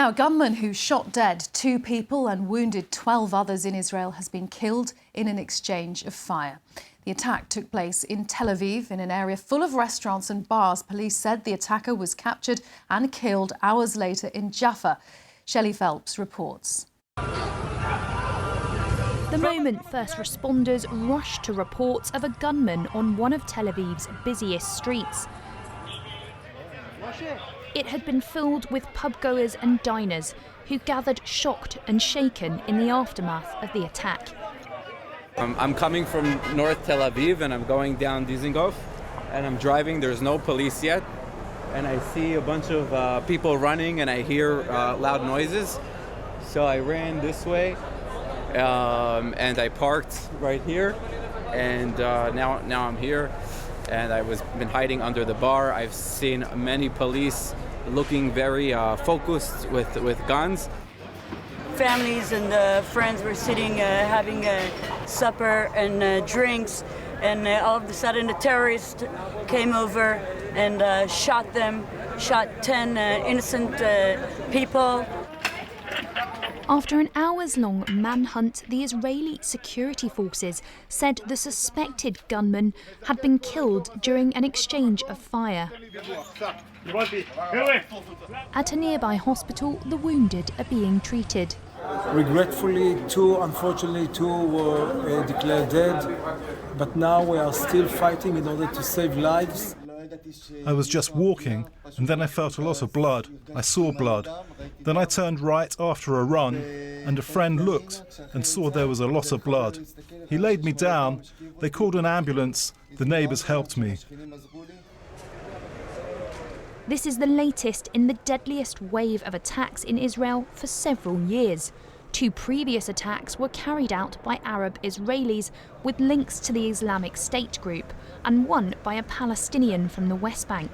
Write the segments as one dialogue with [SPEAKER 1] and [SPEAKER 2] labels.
[SPEAKER 1] Now, a gunman who shot dead 2 people and wounded 12 others in Israel has been killed in an exchange of fire. The attack took place in Tel Aviv in an area full of restaurants and bars. Police said the attacker was captured and killed hours later in Jaffa. Shelley Phelps reports.
[SPEAKER 2] The moment first responders rushed to reports of a gunman on one of Tel Aviv's busiest streets. It had been filled with pubgoers and diners who gathered shocked and shaken in the aftermath of the attack.
[SPEAKER 3] I'm coming from North Tel Aviv and I'm going down Dizengoff and I'm driving. There's no police yet and I see a bunch of people running and I hear loud noises. So I ran this way and I parked right here and now I'm here. And I was been hiding under the bar. I've seen many police looking very focused with guns.
[SPEAKER 4] Families and friends were sitting having supper and drinks, and all of a sudden the terrorists came over and shot 10 innocent people.
[SPEAKER 2] After an hours-long manhunt, the Israeli security forces said the suspected gunman had been killed during an exchange of fire. At a nearby hospital, the wounded are being treated.
[SPEAKER 5] Regretfully, unfortunately, two were declared dead, but now we are still fighting in order to save lives.
[SPEAKER 6] I was just walking, and then I felt a lot of blood. I saw blood. Then I turned right after a run, and a friend looked and saw there was a lot of blood. He laid me down. They called an ambulance. The neighbours helped me.
[SPEAKER 2] This is the latest in the deadliest wave of attacks in Israel for several years. 2 previous attacks were carried out by Arab Israelis with links to the Islamic State group, and one by a Palestinian from the West Bank.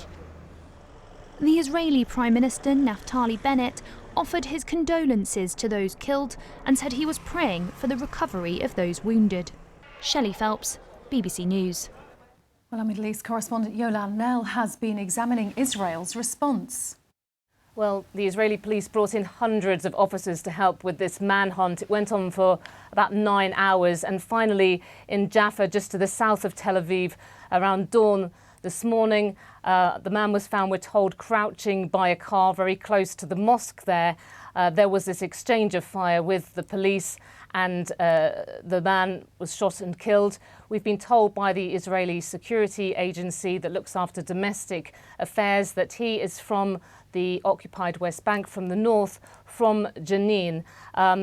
[SPEAKER 2] The Israeli Prime Minister Naftali Bennett offered his condolences to those killed and said he was praying for the recovery of those wounded. Shelley Phelps, BBC News.
[SPEAKER 1] Well, our Middle East correspondent Yolan Nell has been examining Israel's response.
[SPEAKER 7] Well, the Israeli police brought in hundreds of officers to help with this manhunt. It went on for about 9 hours, and finally in Jaffa, just to the south of Tel Aviv, around dawn this morning, the man was found, we're told, crouching by a car very close to the mosque there. There was this exchange of fire with the police and the man was shot and killed. We've been told by the Israeli security agency that looks after domestic affairs that he is from the occupied West Bank, from the north, from Jenin.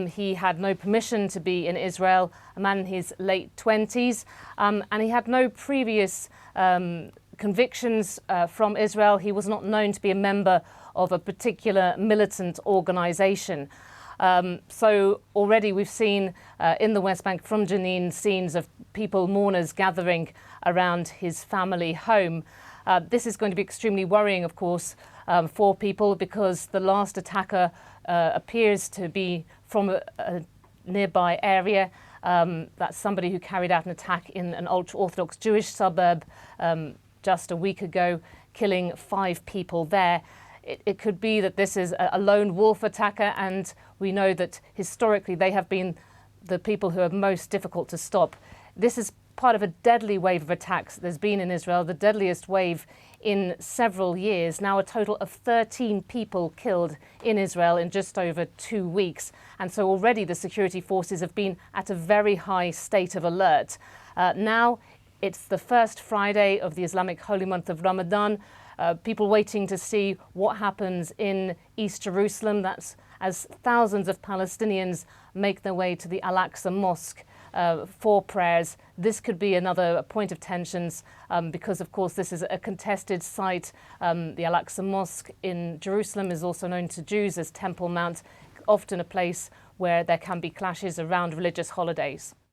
[SPEAKER 7] He had no permission to be in Israel, a man in his late 20s, and he had no previous convictions from Israel. He was not known to be a member of a particular militant organisation. So already we've seen in the West Bank from Jenin scenes of people, mourners, gathering around his family home. This is going to be extremely worrying, of course, for people, because the last attacker appears to be from a nearby area. That's somebody who carried out an attack in an ultra-Orthodox Jewish suburb just a week ago, killing 5 people there. It could be that this is a lone wolf attacker, and we know that historically they have been the people who are most difficult to stop. This is part of a deadly wave of attacks there's been in Israel, the deadliest wave in several years. Now a total of 13 people killed in Israel in just over 2 weeks. And so already the security forces have been at a very high state of alert. Now it's the first Friday of the Islamic holy month of Ramadan. People waiting to see what happens in East Jerusalem. That's as thousands of Palestinians make their way to the Al-Aqsa Mosque for prayers. This could be another point of tensions because, of course, this is a contested site. The Al-Aqsa Mosque in Jerusalem is also known to Jews as Temple Mount, often a place where there can be clashes around religious holidays.